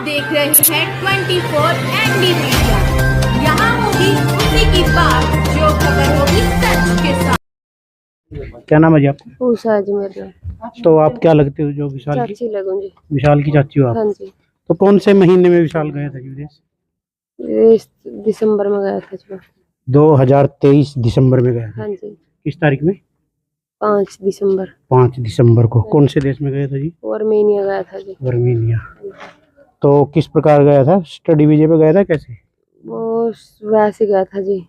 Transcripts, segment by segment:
देख रहे हैं 24 एनडी मीडिया। यहाँ होगी उसी की बात जो खबर होगी सच के साथ। क्या नाम है जी आपका? उषा जी मेरे तो आप क्या लगते हो जो विशाल की? चाची लगूंगी। विशाल की चाची हो आप? हाँ जी, तो कौन से महीने में विशाल गए थे विदेश? इस दिसंबर में गया था जी। 2023 दिसंबर में गया था। हाँ जी, किस तारीख में? 5 दिसंबर 5 दिसंबर को। कौन से देश में गए थे जी? आर्मेनिया गया था जी। आर्मेनिया। तो किस प्रकार गया था? स्टडी वीजे पे गया था कैसे? वो वैसे गया था जी,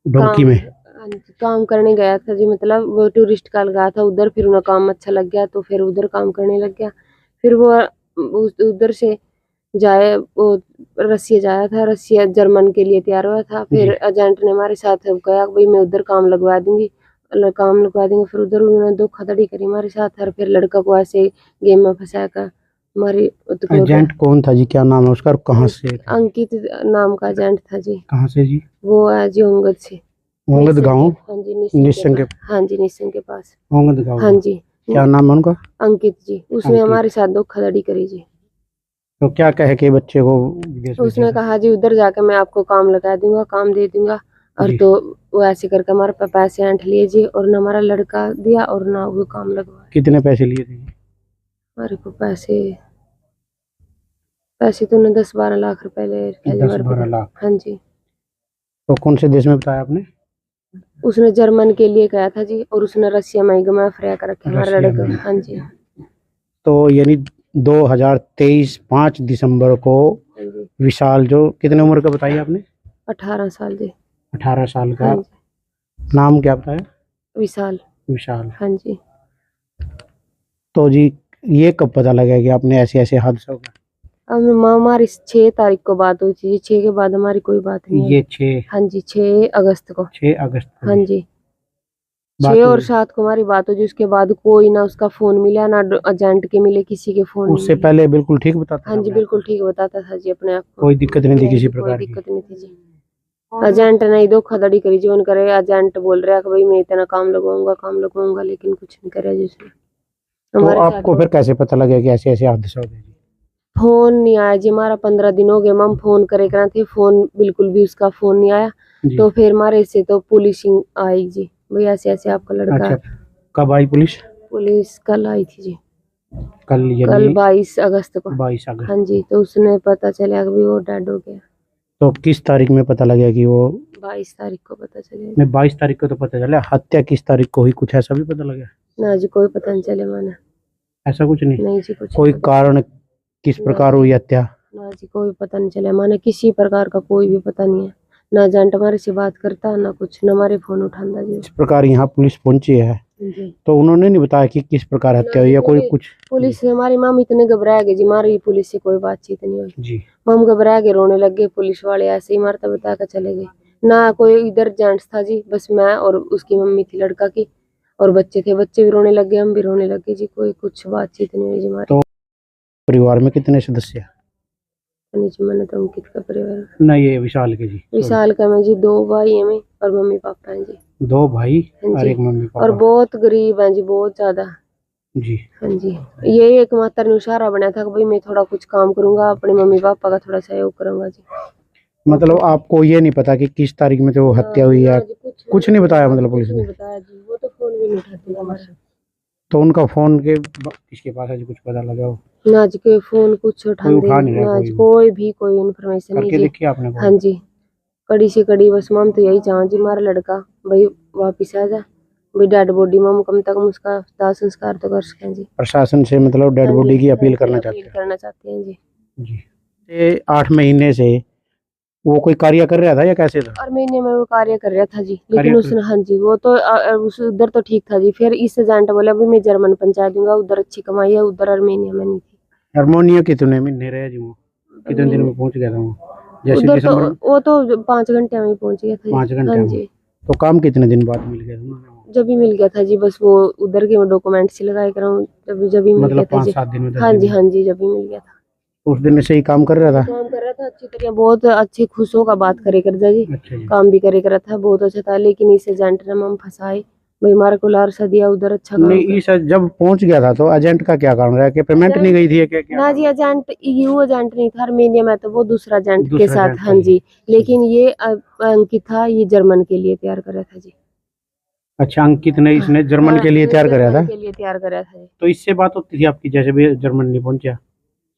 डोंकी में? हाँ जी, काम करने गया था जी। मतलब वो टूरिस्ट का गया था उधर, फिर उन्हें काम अच्छा लग गया तो फिर उधर काम करने लग गया। फिर वो उधर से जाए, वो रसिया जाया था, रसिया जर्मन के लिए तैयार हुआ था। फिर एजेंट ने हमारे साथ गया, भाई मैं उधर काम लगवा देंगे। फिर उधर उन्होंने धोखाधड़ी करी हमारे साथ, और फिर लड़का को ऐसे गेम में फंसा कर हमारी। एजेंट कौन था जी? क्या नाम है उसका? कहाँ से? अंकित नाम का एजेंट था जी। कहाँ से जी? वो है जी ओंगद से। ओंगद गांव? हाँ जी, निस्संग के? हाँ जी, निस्संग के पास ओंगद गांव। हाँ जी। क्या नाम है उनका? अंकित जी। उसने हमारे साथ धोखाधड़ी करी जी। तो क्या कहे के बच्चे को विदेश में? उसने कहा जी उधर जाकर मैं आपको काम लगा दूंगा, काम दे दूंगा। और तो वो ऐसे करके हमारे पास पैसे ऐंठ लिए जी, और ना हमारा लड़का दिया और ना वो काम लगवाया। कितने पैसे लिए थे? हमारे को पैसे तो उन्हें 10-12 लाख रुपए ले 10-12 लाख? हाँ जी। तो कौन से देश में बताया आपने? उसने जर्मन के लिए गया था जी, और उसने रसिया में घुमा फिरा कर रखा हमारा लड़का। हाँ जी। तो यानी 2023 5 दिसंबर को हाँ जी, विशाल, जो कितने उम्र का बताइए आपने? 18 साल जी। 18 साल का। हाँ जी, नाम क्या बताया? विशाल। विशाल। हाँ जी। तो जी ये कब पता लगा कि आपने ऐसे ऐसे हादसा होगा? अब हमारी 6 तारीख को बात हुई थी जी। 6 के बाद हमारी कोई बात नहीं ये है। 6? हाँ जी, 6 अगस्त को। 6 अगस्त को? हाँ जी, बात 6 और हुई। 7 को हमारी बात हुई। उसके बाद कोई ना उसका फोन मिला, ना एजेंट के मिले, किसी के फोन उससे नहीं मिले। पहले बिल्कुल ठीक बताता हाँ था जी, अपने बिल्कुल ठीक बताता था जी अपने आप को। कोई दिक्कत नहीं थी किसी कोई प्रकार की? दिक्कत नहीं थी जी। एजेंट ने ही धोखाधड़ी करी जी। उन करे एजेंट बोल रहा है कि भाई मैं इतना काम लगवाऊंगा, लेकिन कुछ नहीं करे जी उसने तो हमारे साथ। आपको फिर कैसे पता लगा कि ऐसे ऐसे हादसा हो गया जी? फोन नहीं आया जी हमारा। 15 दिन हो गए हम फोन करे करा थे, फोन बिल्कुल भी उसका फोन नहीं आया जी। तो फिर हमारे से तो पुलिस आई जी, भाई ऐसे ऐसे आपका लड़का। अच्छा, कब आई पुलिस? पुलिस कल आई थी जी। कल? कल 22 अगस्त को। 22 अगस्त? हाँ जी, तो उसने पता चला कि भी वो डेड हो गया। तो किस तारीख में पता लगा कि वो? 22 तारीख को पता चला। नहीं, 22 तारीख को तो पता चला। हत्या किस तारीख को हुई, कुछ ऐसा भी पता लगा? ना जी, कोई पता नहीं चले माना। ऐसा कुछ नहीं? नहीं जी, कुछ कोई नहीं पता। कारण किस प्रकार हुई हत्या? ना जी, कोई पता नहीं चला माने, किसी प्रकार का कोई भी पता नहीं है। ना एजेंट हमारे से बात करता, ना कुछ, ना हमारे फोन उठाता जी। इस प्रकार यहाँ पुलिस पहुंची है जी, तो उन्होंने नहीं बताया कि किस प्रकार हत्या हुई या कोई कुछ? पुलिस से हमारी माम इतने घबरा गए जी। हमारी पुलिस से कोई बातचीत नहीं हुई जी। हम घबरा के रोने लग गए। पुलिस वाले ऐसे ही मारता बता कर चले गए। ना कोई इधर जेंट्स था जी, बस मैं और उसकी मम्मी थी लड़का की, और बच्चे थे। बच्चे भी रोने लग गए, हम भी रोने लग गए जी। कोई कुछ बातचीत नहीं हुई जी हमारी। तो परिवार में कितने सदस्य हैं? जी, मैंने तो अंकित का परिवार। नहीं, ये विशाल के जी। विशाल का में जी 2 भाई हैं और मम्मी पापा हैं जी। 2 भाई हाँ और जी, एक मम्मी और पापा? बहुत गरीब हैं जी, बहुत ज्यादा। जी। हाँ जी, यही एकमात्र इशारा बना था कि भाई मैं थोड़ा कुछ काम करूंगा, अपने मम्मी पापा का थोड़ा सहयोग करूंगा जी। मतलब आपको ये नहीं पता कि किस तारीख में तो हत्या हुई है? कुछ नहीं बताया मतलब पुलिस ने? बताया जी, वो तो फोन भी नहीं उठाती हमारा। तो उनका फोन के किसके पास है जी, कुछ पता लगा हो? ना जी, कोई फोन कुछ कोई उठाते उठा नहीं रहा? ना कोई जी, भी? कोई इन्फॉर्मेशन नहीं करके जी। देखिए आपने हाँ जी, कड़ी से कड़ी बस मम तो यही चाह जी, हमारा लड़का भाई वापिस आ जा, भाई डेड बॉडी मम कम तक उसका दाह संस्कार तो कर सकें जी। प्रशासन से मतलब डेड बॉडी की अपील करना चाहते हैं जी। जी। ये 8 महीने से वो कोई कार्य कर रहा था या कैसे था? आर्मेनिया में वो कार्य कर रहा था जी, लेकिन उसने, हाँ जी, वो तो उधर तो ठीक था जी। फिर इस एजेंट बोला भी मैं जर्मन पहुंचा दूंगा, उधर अच्छी कमाई है, उधर आर्मेनिया में नहीं थी। हारमोनिया कितने महीने रहे जी? वो कितने दिन में पहुंच गया था वो? जैसे उधर दिसंबर में? वो तो 5 घंटे में ही पहुंच गया था जी। 5 घंटे हाँ में? जी, तो काम कितने दिन बाद मिल गया था? जब भी मिल गया था जी, बस वो उधर के डॉक्यूमेंट्स ही लगाए कर जब भी मिल गया मतलब था जी। 5-7 दिन में? हाँ जी, हाँ जी, जब भी मिल गया था। उस दिन से ही काम कर रहा था? काम कर रहा था अच्छी तरह, बहुत अच्छी खुश होकर बात करे कर जी। अच्छा जी। काम भी करे कर था, बहुत अच्छा था। लेकिन इस एजेंट ने हम फंसाए, भाई हमारे को लारसा दिया उधर अच्छा काम नहीं इस जब पहुंच गया था तो एजेंट का क्या कारण रहा कि पेमेंट नहीं गई थी या क्या क्या ना जी एजेंट यू एजेंट नहीं था आर्मेनिया में, तो वो दूसरा एजेंट के दूसरा साथ। एजेंट हाँ था जी, लेकिन ये अंकित था, ये जर्मन के लिए तैयार करा था जी। अच्छा अंकित ने इसने जर्मन के लिए तैयार कराया था। जर्मन के लिए तैयार करा था जी। तो इससे बात होती थी आपकी जैसे भी जर्मन नहीं पहुंचा?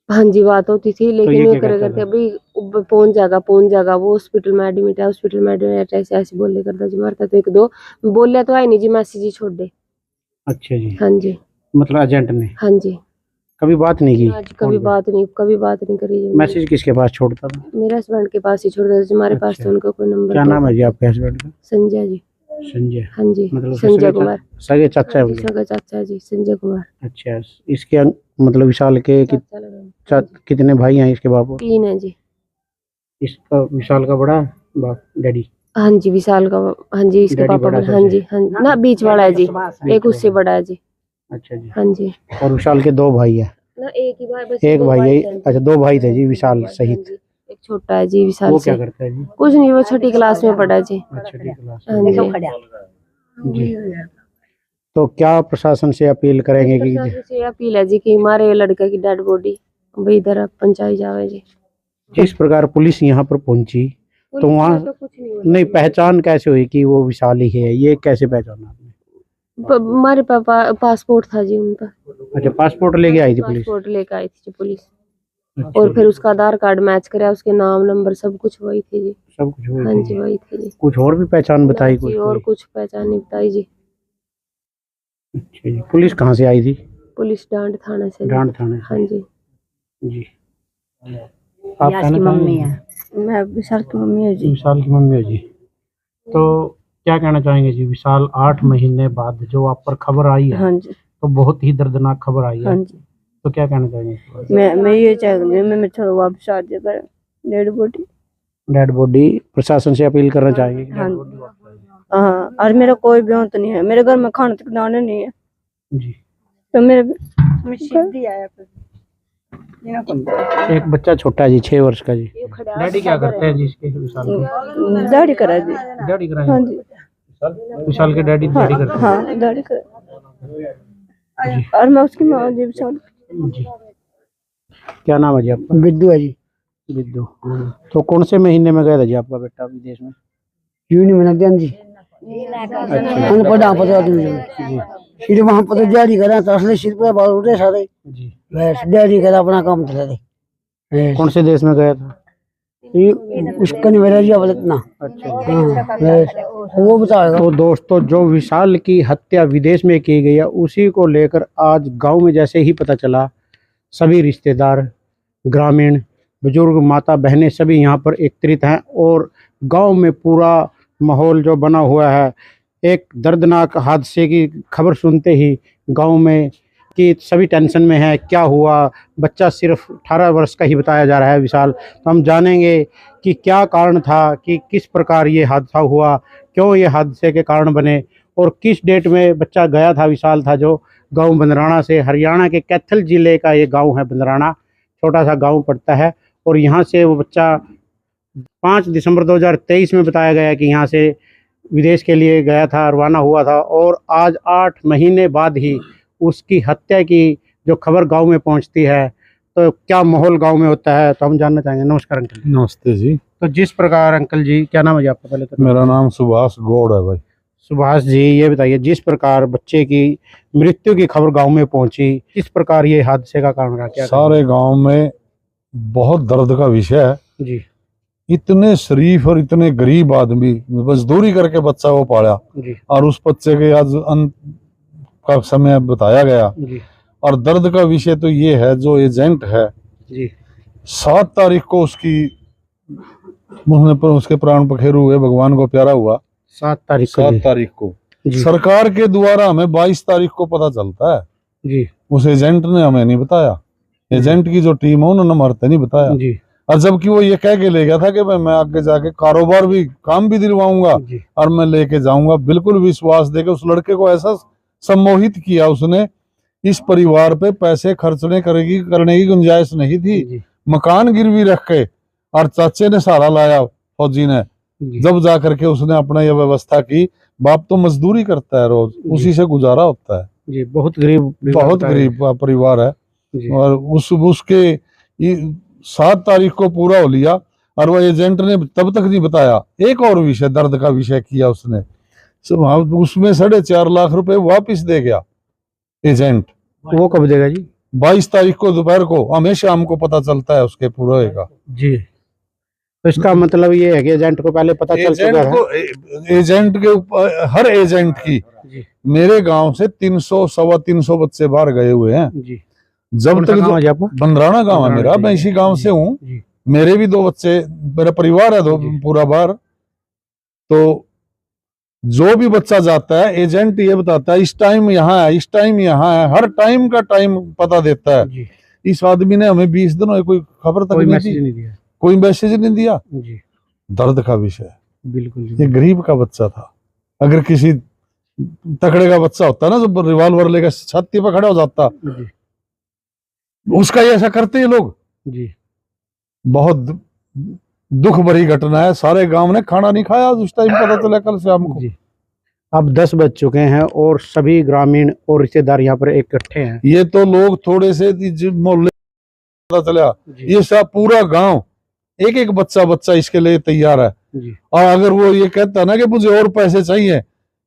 हाँ जी बात होती थी, लेकिन ये ये क्या करे कहता करके था? अभी पहुंच जाएगा वो हॉस्पिटल में एडमिट है, हॉस्पिटल में एडमिट ऐसे ऐसे बोले करता जी। मारता तो एक दो बोलिया तो है नहीं जी, मैसेज ही छोड़ दे। अच्छा जी, हाँ जी, मतलब एजेंट ने हाँ जी। कभी बात नहीं की? आज कभी बात नहीं करी जी। मैसेज किसके पास छोड़ता था? मेरे हस्बैंड के पास ही छोड़ता था, हमारे पास अच्छा। तो उनका कोई नंबर क्या नहीं नाम है था। जी आपके हस्बैंड का? संजय जी। संजय। हाँ जी, मतलब संजय कुमार। सगे चाचा है हाँ जी, उनके? सगा चाचा जी, संजय कुमार। अच्छा इसके मतलब विशाल के चाचा लगा है। कितने भाई हैं इसके बाप? 3 है जी। इसका विशाल का बड़ा बाप डैडी? हाँ जी विशाल का, हाँ जी इसके डैडी पापा बड़ा हाँ जी, हाँ जी ना बीच वाला है जी, एक उससे बड़ा है जी। अच्छा जी। हाँ जी, और विशाल के 2 भाई है? ना एक ही भाई, बस एक दो भाई है। थे। अच्छा 2 भाई थे जी विशाल हाँ सहित। जी, एक छोटा है जी विशाल वो से। क्या करता है जी? कुछ नहीं, वो छठी क्लास में पढ़ा है जी। अच्छा ठीक क्लास। हाँ जी। जी तो क्या प्रशासन से अपील करेंगे कि प्रशासन से अपील है जी कि हमारे लड़के की डेड बॉडी भाई इधर पहुंचाई जावे जी। जिस प्रकार पुलिस यहाँ पर पहुंची तो पुलिस वहाँ ने तो कुछ नहीं बोला। नहीं पहचान कैसे हुई कि वो विशाल ही है? ये कैसे पहचाना आपने? हमारे पापा पासपोर्ट था जी उनका। अच्छा पासपोर्ट लेके आई थी पुलिस? पासपोर्ट लेकर आई थी जी पुलिस। अच्छा, और फिर उसका आधार कार्ड मैच कराया, उसके नाम नंबर सब कुछ वही थे जी। सब कुछ हुई हाँ थी जी जी। वही थे जी। कुछ और भी पहचान बताई ना कुछ जी, और कोई? कुछ पहचान नहीं बताई जी। अच्छा जी पुलिस कहाँ से आई थी? पुलिस डांड थाने से जी। डांड थाने से। हाँ जी। जी आप कहना मम्मी चाहेंगे? है, मैं विशाल की मम्मी है जी। विशाल की मम्मी है जी। तो क्या कहना चाहेंगे जी? विशाल 8 महीने बाद जो आप पर खबर आई है हाँ जी, तो बहुत ही दर्दनाक खबर आई हाँ है, जी। तो क्या कहना चाहेंगे? मैं ये चाहूंगी मैं छोड़ो वापस आ जाए पर डेड बॉडी। डेड बॉडी प्रशासन से अपील करना चाहेंगे कि हाँ डेड बॉडी वापस आ जाए। हाँ, और मेरा कोई ब्योंत नहीं है, मेरे घर में खाने तक दाने नहीं है, जी तो मेरे एक बच्चा छोटा है जी 6 वर्ष का जी। डैडी क्या करते हैं जी इसके? विशाल के दाढ़ी करा दी। डैडी कराए? हाँ जी, विशाल के डैडी हाँ डैडी करते हैं? हाँ दाढ़ी करा। और मैं उसकी माँ जी विशाल। जी क्या नाम है जी आपका? बिद्दू है जी। बिद्दू। तो कौन से महीने में गया था जी आपका बेटा विदेश में? जून में नदियान जी अच्छा अन पड़ा पता तुझे जी फिर वहां पर जारी करा तो असली सिर पर बाल उठे सारे जी। बस जारी करा अपना काम चला दे। कौन से देश में गया था? ये उसका नहीं मेरा जी अब इतना। अच्छा हाँ, बस वो बताएगा। तो दोस्तों जो विशाल की हत्या विदेश में की गई है उसी को लेकर आज गांव में जैसे ही पता चला सभी रिश्तेदार ग्रामीण बुजुर्ग माता बहनें सभी यहाँ पर एकत्रित हैं और गांव में पूरा माहौल जो बना हुआ है। एक दर्दनाक हादसे की खबर सुनते ही गांव में कि सभी टेंशन में है, क्या हुआ? बच्चा सिर्फ 18 वर्ष का ही बताया जा रहा है विशाल। तो हम जानेंगे कि क्या कारण था, कि किस प्रकार ये हादसा हुआ, क्यों ये हादसे के कारण बने और किस डेट में बच्चा गया था। विशाल था जो गांव बंदराना से, हरियाणा के कैथल जिले का ये गांव है बंदराना, छोटा सा गांव पड़ता है और यहाँ से वो बच्चा 5 दिसंबर 2023 में बताया गया कि यहाँ से विदेश के लिए गया था, रवाना हुआ था और आज 8 महीने बाद ही उसकी हत्या की जो खबर गांव में पहुंचती है तो क्या माहौल गांव में होता है, तो हम जानना चाहेंगे। नमस्कार अंकल। नमस्ते जी। तो जिस प्रकार अंकल जी, क्या नाम है जी आपका? पहले तो मेरा नाम सुभाष गौड़ है भाई। सुभाष जी ये बताइए, जिस प्रकार बच्चे की मृत्यु की खबर गांव में पहुंची, किस प्रकार ये हादसे का कारण रहा? क्या सारे गांव में बहुत दर्द का विषय है जी। इतने शरीफ और इतने गरीब आदमी मजदूरी करके बच्चा को पाला जी और उस बच्चे के आज अंत का समय बताया गया। जी और दर्द का विषय तो ये है जो एजेंट है जी 7 तारीख को उसके प्राण पखेरु हुए, भगवान को प्यारा हुआ 7 तारीख को 7 जी। तारीख को जी सरकार के द्वारा हमें 22 तारीख को पता चलता है। जी उस एजेंट ने हमें नहीं बताया, एजेंट की जो टीम है उन्होंने मरते नहीं बताया। जी और जबकि वो ये कह के ले गया था कि मैं आगे जाके कारोबार भी काम भी दिलवाऊंगा जी और मैं लेके जाऊंगा। बिल्कुल विश्वास देके उस लड़के को ऐसा सम्मोहित किया उसने, इस परिवार पे पैसे खर्चने करने की गुंजाइश नहीं थी। जी मकान गिरवी रख के और चाचे ने सहारा लाया फौजी ने जी। जब जा करके उसने अपना यह व्यवस्था की। बाप तो मजदूरी करता है रोज, उसी से गुजारा होता है। जी, बहुत गरीब बहुत गरीब परिवार है। जी। और उसके 7 तारीख को पूरा हो लिया और वो एजेंट ने तब तक नहीं बताया। एक और विषय, दर्द का विषय किया उसने। उसमें 4.5 लाख रुपए वापिस दे गया एजेंट। वो कब देगा जी? 22 तारीख को दोपहर को, हमेशा हमको पता चलता है उसके पूरा होगा। जी, तो इसका मतलब ये है कि एजेंट को पहले पता चल चुका है। एजेंट के ऊपर, हर एजेंट की जी। मेरे गांव से 300 सवा 300 बच्चे बाहर गए हुए हैं। जी। जब कौन सा तक गाँव है जी आपको? बंदराना गांव है बंदराना मेरा, जी। मैं इसी गांव से हूँ। जी। मेरे भी 2 बच्चे, मेरा परिवार है दो जी। पूरा बाहर। तो जो भी बच्चा जाता है एजेंट ये बताता है इस टाइम यहाँ है, इस टाइम यहाँ है, हर टाइम का टाइम पता देता है। जी। इस आदमी ने हमें 20 दिन हुए कोई खबर तक कोई नहीं मैसेज दी, नहीं दिया। कोई मैसेज नहीं दिया। जी, दर्द का विषय। बिल्कुल जी। ये गरीब का बच्चा था। अगर किसी तकड़े का बच्चा होता ना, जो रिवॉल्वर लेकर छाती पर खड़ा हो जाता, जी। उसका ये ऐसा करते हैं लोग। जी। बहुत दुख भरी घटना है। सारे गांव ने खाना नहीं खाया उस टाइम, पता चला कल शाम को। जी। अब 10 बज चुके हैं और सभी ग्रामीण और रिश्तेदार यहाँ पर इकट्ठे हैं। ये तो लोग थोड़े से मोहल्ले पता चला, ये सब पूरा गांव एक एक बच्चा इसके लिए तैयार है। जी। और अगर वो ये कहता ना कि मुझे और पैसे चाहिए,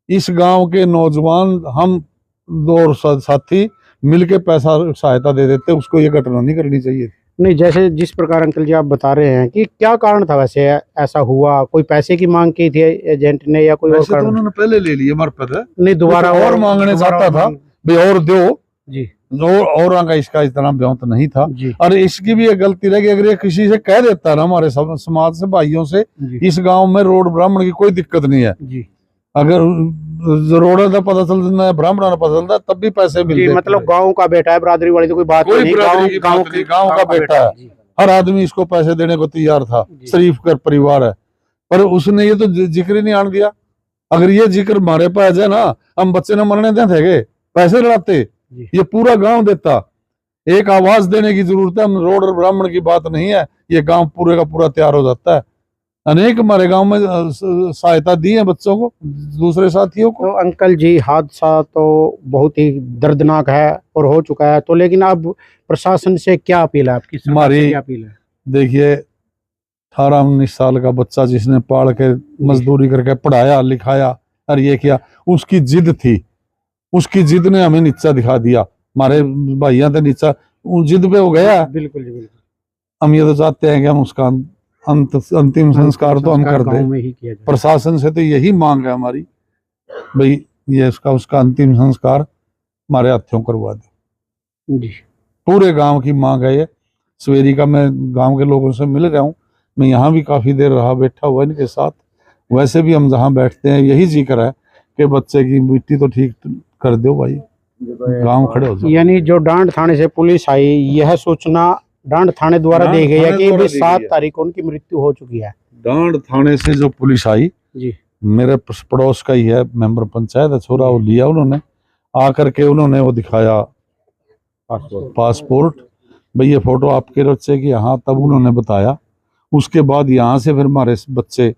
इस गांव के नौजवान हम 2 साथी मिलके पैसा सहायता दे देते, उसको ये घटना नहीं करनी चाहिए। नहीं, जैसे जिस प्रकार अंकल जी आप बता रहे हैं कि क्या कारण था वैसे ऐसा हुआ? कोई पैसे की मांग की थी एजेंट ने या कोई और वैसे तो कारण? उन्होंने पहले ले लिए, मर पर नहीं, दोबारा और मांगने चाहता था भाई, और दो। जी। और आगे इसका इतना ब्योंत नहीं था। जी। और इसकी भी एक गलती रही कि अगर ये किसी से कह देता ना, हमारे समाज से भाइयों से, जी। इस गांव में रोड ब्राह्मण की कोई दिक्कत नहीं है। जी। अगर रोड का पता चलता, ब्राह्मण का पता चलता, तब भी पैसे मिलते। जी, मतलब गांव का बेटा है, बरादरी वाली तो कोई बात कोई नहीं, बिरादरी की बात नहीं, गांव का बेटा है। जी। हर आदमी इसको पैसे देने को तैयार था, जी। शरीफ कर परिवार है। पर उसने ये तो जिक्र ही नहीं आन दिया। अगर ये जिक्र हमारे पास है ना, हम बच्चे न मरने देते थे, पैसे लड़ाते, ये पूरा गांव देता। एक आवाज देने की जरूरत है, हम रोड और ब्राह्मण की बात नहीं है, ये गांव पूरे का पूरा तैयार हो जाता है। अनेक हमारे गांव में सहायता दी है बच्चों को, दूसरे साथियों को। तो अंकल जी, हादसा तो बहुत ही दर्दनाक है और हो चुका है, तो लेकिन अब प्रशासन से क्या अपील है आपकी? हमारी क्या अपील है? देखिए, 18-19 साल का बच्चा जिसने पाल के मजदूरी करके पढ़ाया लिखाया और ये किया, उसकी जिद थी, उसकी जिद ने हमें नीचा दिखा दिया। हमारे भाइयों ने नीचा जिद पे हो गया। बिल्कुल जी, बिल्कुल। हम ये तो चाहते हैं कि हम उसका अंतिम संस्कार तो हम कर गाँव दें। में ही किया जाए। प्रशासन से तो यही मांग है हमारी, भाई ये उसका अंतिम संस्कार हमारे हाथों करवा दे। जी। पूरे गांव की मांग है ये। सवेरी का मैं गांव के लोगों से मिल रहा हूँ, मैं यहाँ भी काफी देर रहा बैठा हुआ इनके साथ। वैसे भी हम जहाँ बैठते हैं यही जिक्र है कि बच्चे की मिट्टी तो ठीक कर दो भाई, गांव खड़े हो जाओ। यानी जो डांड थाने से पुलिस आई, यह सूचना डांड थाने द्वारा दी गई है कि 7 तारीख को उनकी मृत्यु हो चुकी है। डांड थाने से जो पुलिस आई, जी। मेरे पड़ोस का ही है, मेंबर पंचायत है छोरा, वो लिया उन्होंने, आकर के उन्होंने वो दिखाया पासपोर्ट, भाई ये फोटो आपके बच्चे की, हाँ, तब उन्होंने बताया। उसके बाद यहाँ से फिर हमारे बच्चे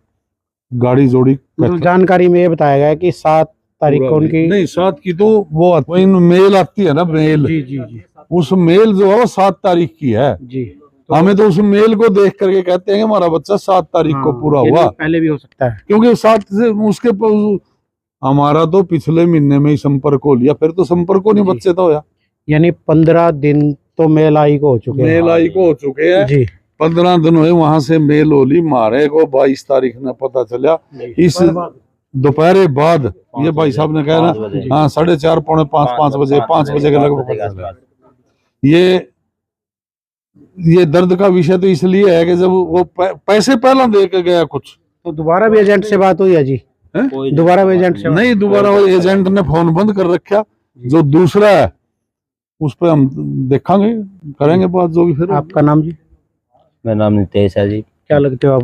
गाड़ी जोड़ी। तो जानकारी में ये बताया गया कि 7 तारीख को उनकी नहीं, 7 की तो वो मेल आती है ना, मेल। जी। जी। जी। उस मेल जो है वो 7 तारीख की है। जी। हमें तो उस मेल को देख करके कहते हैं कि हमारा बच्चा 7 तारीख को पूरा हुआ। पहले भी हो सकता है, क्योंकि 7 से उसके हमारा तो पिछले महीने में ही संपर्क हो लिया, फिर तो संपर्क को नहीं बच्चे तो होया। यानी 15 दिन तो मेल आई को हो चुके हैं। मेल आई को हो चुके हैं जी। 15 दिन हुए, वहां से मेल होली मारे को 22 तारीख ने पता चला। इस दोपहर बाद ये भाई साहब ने कहा ना, हाँ, 4:30 पौने 5 बजे 5 बजे के लगभग पता चला। ये दर्द का विषय तो इसलिए है कि जब वो पैसे पहला दे के गया कुछ, तो दोबारा भी एजेंट से बात हुई है जी? दोबारा भी एजेंट से नहीं, दोबारा वो एजेंट ने फोन बंद कर रखा। जो दूसरा है उस पर हम देखेंगे, करेंगे बात जो भी। फिर आपका नाम जी? मेरा नाम नितेश है जी। क्या लगते हो आप?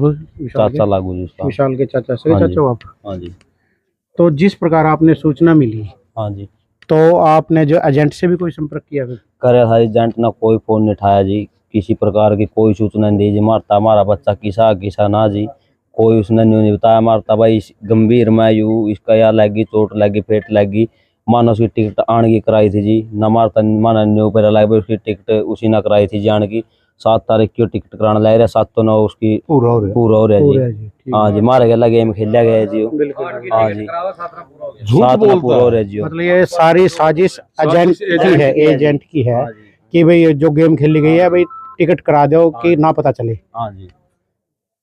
चाचा लागू जी उसका। विशाल के चाचा से? हाँ चाचा हो आप? हाँ जी। तो जिस प्रकार आपने सूचना मिली, हाँ जी, तो आपने जो एजेंट से भी कोई संपर्क किया फिर? करे था एजेंट ने कोई फोन नहीं उठाया जी, किसी प्रकार की कोई सूचना नहीं दी जी। मारता हमारा बच्चा किसा ना जी, कोई उसने नहीं बताया। मारता भाई गंभीर में यू इसका या लगी चोट लगी पेट लगी, मानो उसकी टिकट आने की कराई थी जी, न मारता माना न्यू पर लग भाई उसकी टिकट उसी ने कराई थी जान की। 7 तारीख की टिकट कराने लग रहा, 7 तो 9 उसकी पूरा हो रहा है जी। हाँ जी, मारे गया गेम खेला गया है जी। हाँ जी, झूठ 7 बोलता पूरा हो रहा है जी। मतलब ये सारी साजिश एजेंट की है, एजेंट की है हाँ जी, कि भाई ये जो गेम खेली गई है भाई टिकट करा दो कि ना पता चले। हाँ जी,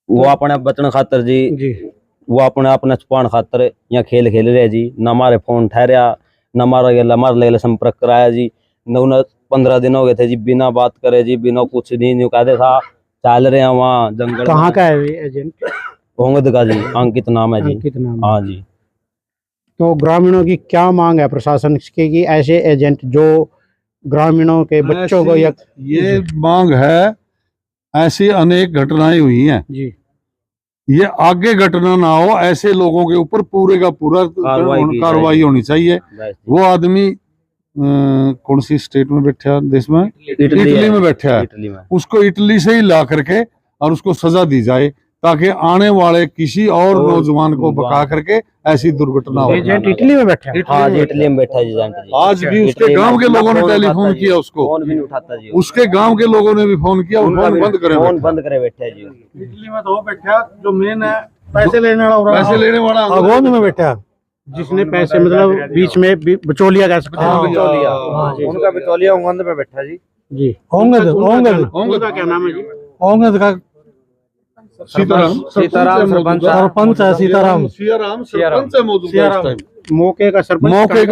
वो अपने बचने खातर जी, जी वो अपने छुपाने खातर यहाँ खेल खेल रहे जी। न हमारे फोन ठहरिया, न हमारे ले संपर्क कराया जी। न उन्हें 15 दिन हो गए थे जी बिना बात करे जी, बिना कुछ नहीं न्यू कहते था चल रहे हैं वहाँ जंगल। कहाँ का है ये एजेंट? होंगे का जी, अंकित नाम है जी। अंकित नाम। हाँ जी, तो ग्रामीणों की क्या मांग है प्रशासन की कि ऐसे एजेंट जो ग्रामीणों के बच्चों को या ये मांग है, ऐसी अनेक घटनाएं हुई हैं, जी ये आगे घटना ना हो, ऐसे लोगों के ऊपर पूरे का पूरा कार्रवाई होनी चाहिए। वो आदमी कौन सी स्टेट में बैठा, देश में इटली में बैठा है, इटली में। उसको इटली से ही ला करके और उसको सजा दी जाए, ताकि आने वाले किसी और नौजवान को बका करके ऐसी दुर्घटना हो। एजेंट इटली में बैठा है? हाँ जी, इटली में बैठा है जी एजेंट जी। आज भी उसके गांव के लोगों ने टेलीफोन किया उसको, फोन भी नहीं उठाता जी। उसके गांव के लोगों ने भी फोन किया, वो फोन बंद करे। फोन बंद करे बैठा है जी। इटली में तो बैठा जो मेन है पैसे लेने वाला अगोंद में बैठा, जिसने पैसे मतलब बीच में बिचौलिया कह सकते हैं। उनका बिचौलिया उंगंद पे बैठा जी। जी ओंगद का क्या नाम है जी? ओंगद का सीताराम सरपंच है, सीताराम सरपंच है मौजूदा इस टाइम। मौके का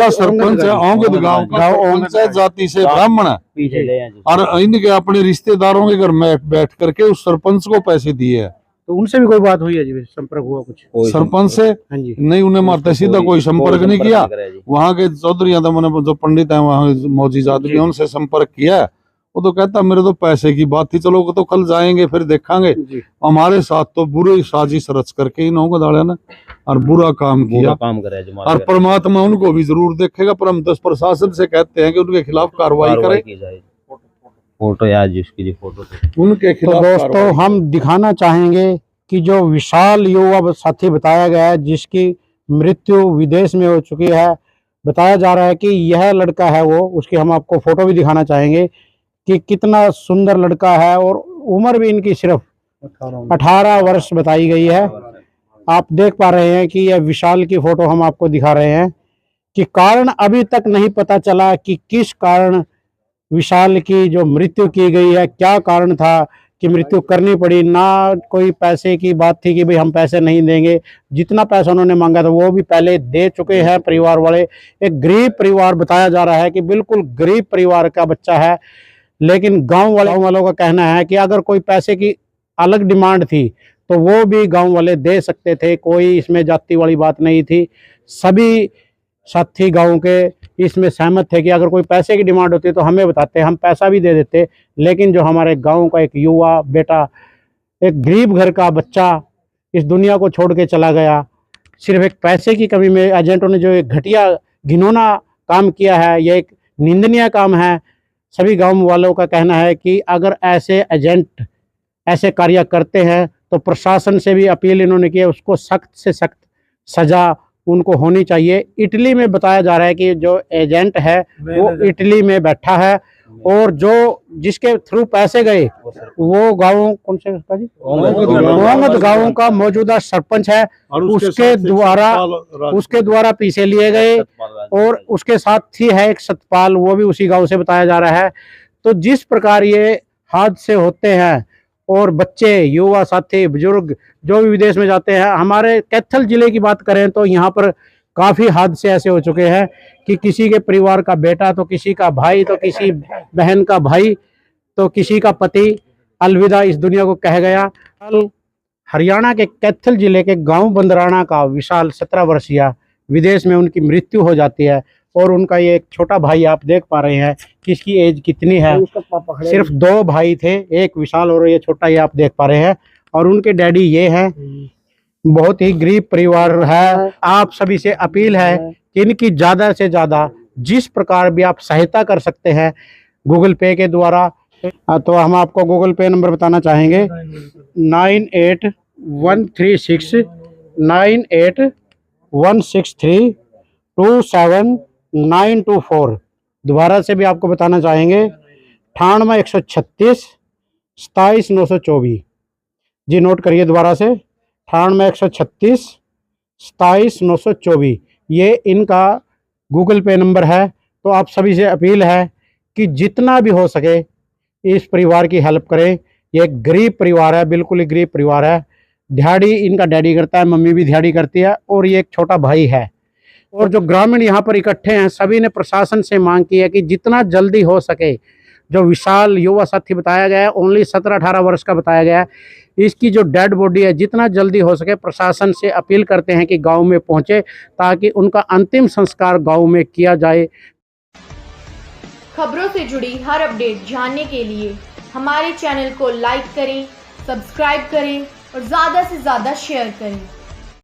सरपंच है, ओंगद गांव का पंचायत जाति से ब्राह्मण है, पीछे ले जी। और इनके अपने रिश्तेदारों के घर में बैठ करके उस सरपंच को पैसे दिए है। तो उनसे भी कोई बात हुई है जी? संपर्क हुआ कुछ सरपंच से? हाँ जी नहीं, उन्हें मारते सीधा कोई संपर्क नहीं किया। वहाँ के चौधरी जो पंडित है वहाँ मौजी आदमी, उनसे संपर्क किया। वो तो कहता मेरे तो पैसे की बात थी, चलो तो कल जाएंगे फिर देखेंगे। हमारे साथ तो बुरी साजिश रच करके इन गदाड़िया ने और बुरा काम किया, और परमात्मा उनको भी जरूर देखेगा। पर हम 10 प्रशासन से कहते हैं कि उनके खिलाफ कार्रवाई करें। फोटो यार जी, उसकी जी फोटो उनके तो खिलाफ। दोस्तों हम दिखाना चाहेंगे कि जो विशाल युवा साथी बताया गया है, जिसकी मृत्यु विदेश में हो चुकी है, बताया जा रहा है कि यह लड़का है वो, उसकी हम आपको फोटो भी दिखाना चाहेंगे कि कितना सुंदर लड़का है, और उम्र भी इनकी सिर्फ 18 वर्ष बताई गई है। आप देख पा रहे हैं कि यह विशाल की फोटो हम आपको दिखा रहे हैं कि कारण अभी तक नहीं पता चला कि किस कारण विशाल की जो मृत्यु की गई है, क्या कारण था कि मृत्यु करनी पड़ी। ना कोई पैसे की बात थी कि भाई हम पैसे नहीं देंगे, जितना पैसा उन्होंने मांगा था वो भी पहले दे चुके हैं परिवार वाले। एक गरीब परिवार बताया जा रहा है कि बिल्कुल गरीब परिवार का बच्चा है, लेकिन गांव वालों का कहना है कि अगर कोई पैसे की अलग डिमांड थी तो वो भी गांव वाले दे सकते थे, कोई इसमें जाति वाली बात नहीं थी। सभी साथी गांव के इसमें सहमत थे कि अगर कोई पैसे की डिमांड होती तो हमें बताते, हम पैसा भी दे देते। लेकिन जो हमारे गांव का एक युवा बेटा, एक गरीब घर का बच्चा इस दुनिया को छोड़ के चला गया, सिर्फ एक पैसे की कमी में एजेंटों ने जो एक घटिया घिनौना काम किया है, यह एक निंदनीय काम है। सभी गांव वालों का कहना है कि अगर ऐसे एजेंट ऐसे कार्य करते हैं तो प्रशासन से भी अपील इन्होंने की है, उसको सख्त से सख्त सजा उनको होनी चाहिए। इटली में बताया जा रहा है कि जो एजेंट है वो इटली में बैठा है, और जो जिसके थ्रू पैसे गए वो गाँव कौन से उसका जी ओंगद गाँव का मौजूदा सरपंच है, उसके द्वारा पैसे लिए गए, और उसके साथ ही है एक सतपाल, वो भी उसी गांव से बताया जा रहा है। तो जिस प्रकार ये हादसे होते हैं और बच्चे, युवा साथी, बुजुर्ग जो भी विदेश में जाते हैं, हमारे कैथल जिले की बात करें तो यहाँ पर काफ़ी हादसे ऐसे हो चुके हैं कि किसी के परिवार का बेटा, तो किसी का भाई, तो किसी बहन का भाई, तो किसी का पति अलविदा इस दुनिया को कह गया। कल हरियाणा के कैथल जिले के गांव बंदराना का विशाल 17 वर्षीय विदेश में उनकी मृत्यु हो जाती है, और उनका ये एक छोटा भाई, आप देख पा रहे हैं कि इसकी एज कितनी है। सिर्फ 2 भाई थे, एक विशाल और ये छोटा, ये आप देख पा रहे हैं। और उनके डैडी ये हैं, बहुत ही गरीब परिवार है। आप सभी से अपील है कि इनकी ज़्यादा से ज़्यादा जिस प्रकार भी आप सहायता कर सकते हैं गूगल पे के द्वारा, तो हम आपको गूगल पे नंबर बताना चाहेंगे 98 1369816327924। दोबारा से भी आपको बताना चाहेंगे 98 136 27 924। जी नोट करिए दोबारा से 98 136 27 924। ये इनका गूगल पे नंबर है। तो आप सभी से अपील है कि जितना भी हो सके इस परिवार की हेल्प करें। ये एक गरीब परिवार है, बिल्कुल ही गरीब परिवार है। दिहाड़ी इनका डैडी करता है, मम्मी भी दिहाड़ी करती है और ये एक छोटा भाई है। और जो ग्रामीण यहाँ पर इकट्ठे हैं सभी ने प्रशासन से मांग की है कि जितना जल्दी हो सके, जो विशाल युवा साथी बताया गया है, ओनली 17-18 वर्ष का बताया गया है, इसकी जो डेड बॉडी है जितना जल्दी हो सके प्रशासन से अपील करते हैं कि गांव में पहुंचे ताकि उनका अंतिम संस्कार गांव में किया जाए। खबरों से जुड़ी हर अपडेट जानने के लिए हमारे चैनल को लाइक करें, सब्सक्राइब करें और ज़्यादा से ज़्यादा शेयर करें।